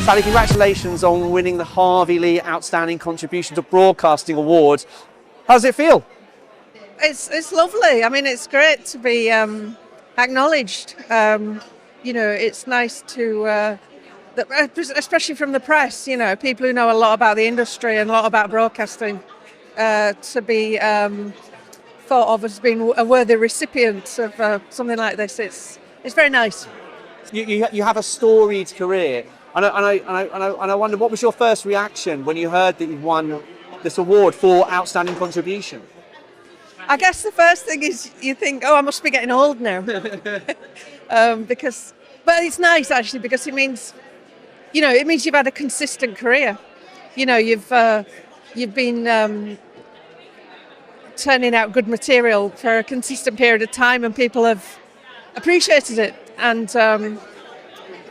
Sally, congratulations on winning the Harvey Lee Outstanding Contribution to Broadcasting Award. How does it feel? It's lovely. I mean, it's great to be acknowledged. It's nice to, especially from the press, people who know a lot about the industry and a lot about broadcasting, to be thought of as being a worthy recipient of something like this. It's very nice. You have a storied career, and I wonder, what was your first reaction when you heard that you won this award for outstanding contribution? I guess the first thing is you think, oh, I must be getting old now, but it's nice actually, because it means you've had a consistent career. You've been turning out good material for a consistent period of time, and people have appreciated it. And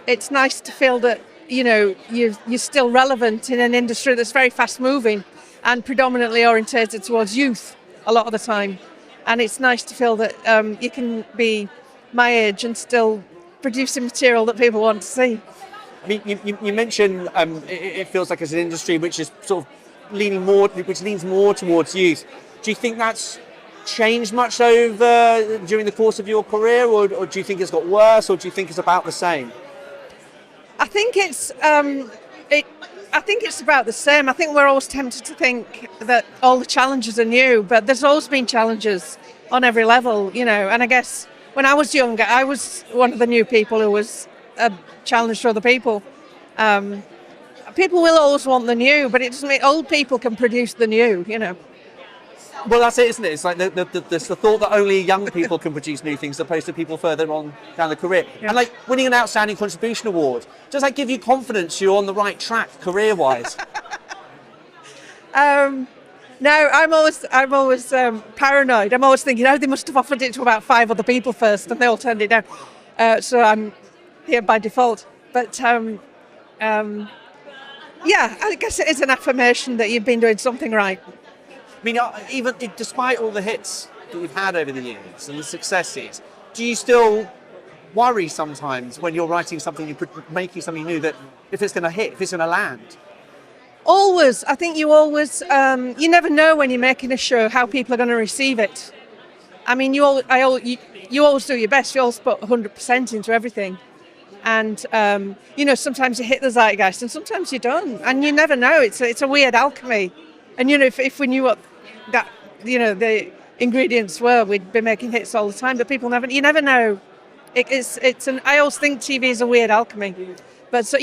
it's nice to feel that you're still relevant in an industry that's very fast moving and predominantly orientated towards youth a lot of the time. And it's nice to feel that you can be my age and still producing material that people want to see. I mean, you mentioned it feels like it's an industry which is sort of leans more towards youth. Do you think that's changed much during the course of your career, or do you think it's got worse, or do you think it's about the same? I think it's about the same. I think we're always tempted to think that all the challenges are new, but there's always been challenges on every level, and I guess when I was younger, I was one of the new people who was a challenge to other people. People will always want the new, but it doesn't mean old people can produce the new, Well, that's it, isn't it? It's like there's the thought that only young people can produce new things, as opposed to people further on down the career. Yeah. And like winning an outstanding contribution award, does that give you confidence you're on the right track career-wise? No, I'm always paranoid. I'm always thinking, they must have offered it to about 5 other people first, and they all turned it down. So I'm here by default. But I guess it is an affirmation that you've been doing something right. I mean, even despite all the hits that you've had over the years and the successes, do you still worry sometimes when you're writing something, you're making something new, that if it's going to hit, if it's going to land? Always. I think you always, you never know when you're making a show how people are going to receive it. I mean, you always do your best. You always put 100% into everything. And, sometimes you hit the zeitgeist and sometimes you don't. And you never know. It's a weird alchemy. And, if we knew what that, the ingredients were, we'd be making hits all the time. But you never know. I always think TV is a weird alchemy. But,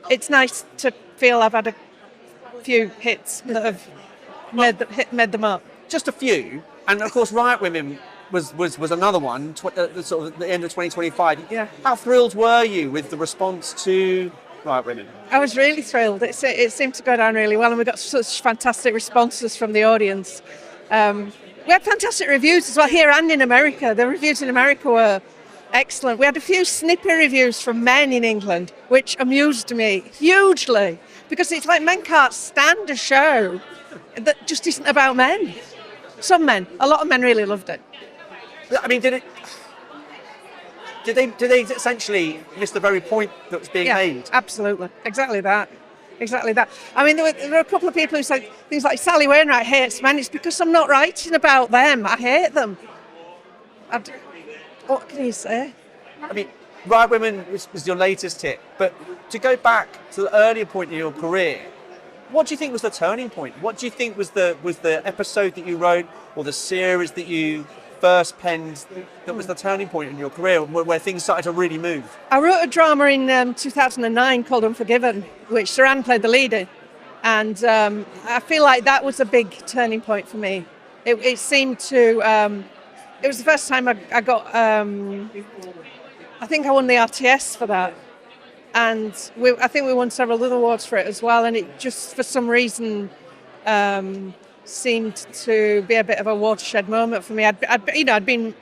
it's nice to feel I've had a few hits that have made them up. Just a few. And, of course, Riot Women was another one, sort of at the end of 2025. Yeah. How thrilled were you with the response to Riot Women? I was really thrilled. It seemed to go down really well, and we got such fantastic responses from the audience. We had fantastic reviews as well here and in America. The reviews in America were excellent. We had a few snippy reviews from men in England, which amused me hugely, because it's like men can't stand a show that just isn't about men. A lot of men really loved it. I mean, did they essentially miss the very point that was being made? Absolutely. Exactly that. I mean, there were a couple of people who said things like, Sally Wainwright hates men. It's because I'm not writing about them. I hate them. What can you say? I mean, Riot Women was your latest hit, but to go back to the earlier point in your career, what do you think was the turning point? What do you think was the episode that you wrote, or the series that you first penned, that was the turning point in your career, where things started to really move? I wrote a drama in 2009 called Unforgiven, which Saran played the lead in, and I feel like that was a big turning point for me. It seemed to. It was the first time I got. I think I won the RTS for that, and I think we won several other awards for it as well. And it just, for some reason, seemed to be a bit of a watershed moment for me. I'd been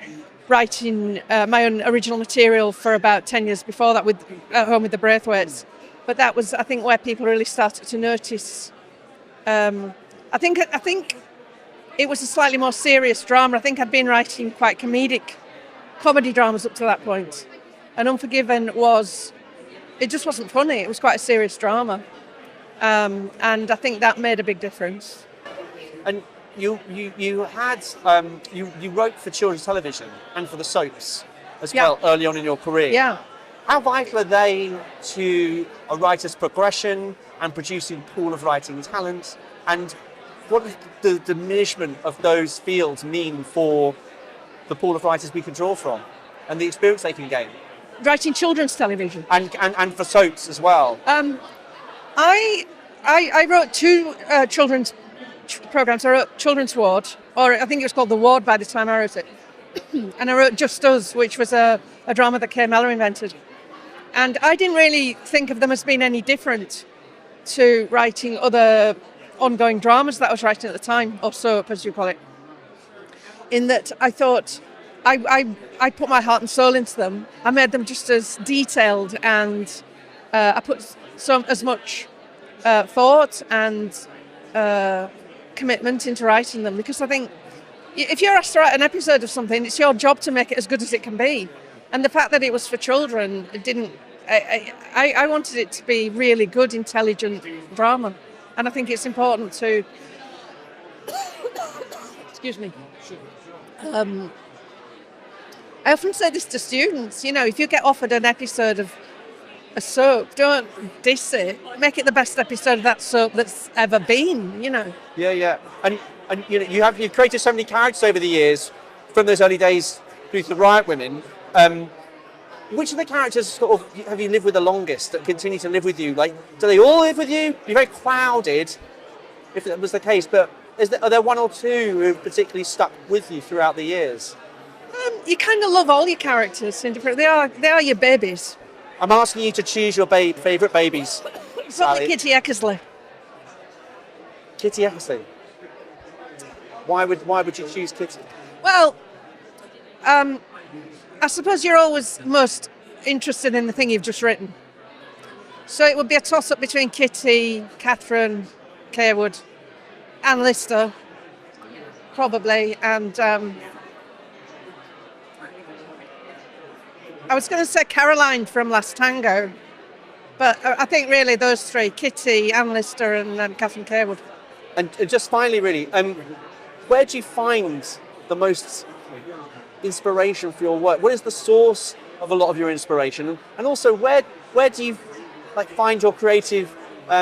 writing my own original material for about 10 years before that, at home with the Braithwaites, but that was, I think, where people really started to notice. I think it was a slightly more serious drama. I think I'd been writing quite comedy dramas up to that point, and Unforgiven was it just wasn't funny. It was quite a serious drama. And I think that made a big difference. And you wrote for children's television and for the soaps as well early on in your career. Yeah. How vital are they to a writer's progression and producing a pool of writing talent? And what does the diminishment of those fields mean for the pool of writers we can draw from and the experience they can gain? Writing children's television. And for soaps as well. I wrote 2 children's programs. I wrote Children's Ward, or I think it was called The Ward by the time I wrote it. And I wrote Just Us, which was a drama that Kay Mellor invented. And I didn't really think of them as being any different to writing other ongoing dramas that I was writing at the time, or soap, as you call it. In that I thought I put my heart and soul into them. I made them just as detailed, and I put as much thought and commitment into writing them, because I think if you're asked to write an episode of something, it's your job to make it as good as it can be. And the fact that it was for children, it didn't. I wanted it to be really good, intelligent drama, and I think it's important to. Excuse me. I often say this to students. If you get offered an episode of a soap, don't diss it. Make it the best episode of that soap that's ever been. Yeah. And you've created so many characters over the years, from those early days through to the Riot Women. Which of the characters sort of have you lived with the longest, that continue to live with you? Like, do they all live with you? You're very crowded, if that was the case. But are there one or two who have particularly stuck with you throughout the years? You kind of love all your characters in different. They are your babies. I'm asking you to choose your favourite babies. Probably Kitty Eckersley. Kitty Eckersley. Why would you choose Kitty? Well, I suppose you're always most interested in the thing you've just written. So it would be a toss-up between Kitty, Catherine, Carewood, and Lister, probably, and I was going to say Caroline from Last Tango, but I think really those 3, Kitty, Anne Lister, and Catherine Carewood. And just finally, really, where do you find the most inspiration for your work? What is the source of a lot of your inspiration? And also, where do you find your creative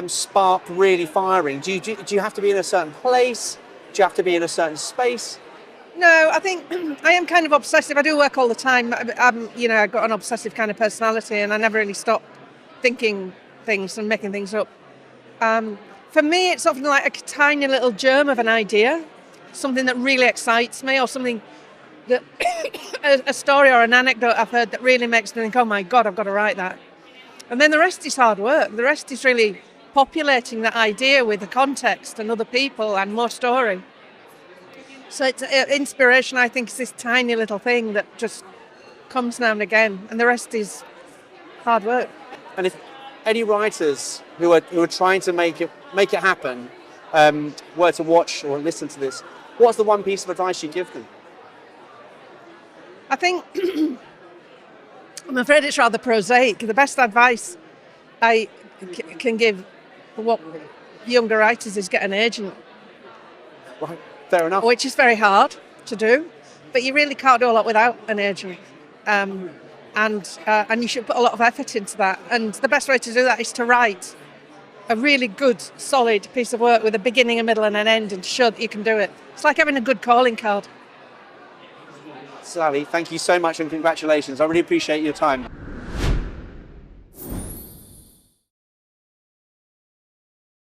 spark really firing? Do you have to be in a certain place? Do you have to be in a certain space? No, I think I am kind of obsessive. I do work all the time. I've got an obsessive kind of personality, and I never really stop thinking things and making things up. For me, it's often like a tiny little germ of an idea, something that really excites me, or something that a story or an anecdote I've heard that really makes me think, oh my God, I've got to write that. And then the rest is hard work. The rest is really populating that idea with the context and other people and more story. So it's inspiration, I think, is this tiny little thing that just comes now and again, and the rest is hard work. And if any writers who are trying to make it happen were to watch or listen to this, what's the one piece of advice you give them? I think, I'm afraid it's rather prosaic. The best advice I can give for what younger writers is get an agent. Right, fair enough. Which is very hard to do, but you really can't do a lot without an agent. And you should put a lot of effort into that. And the best way to do that is to write a really good, solid piece of work with a beginning, a middle and an end, and to show that you can do it. It's like having a good calling card. Sally, thank you so much and congratulations. I really appreciate your time.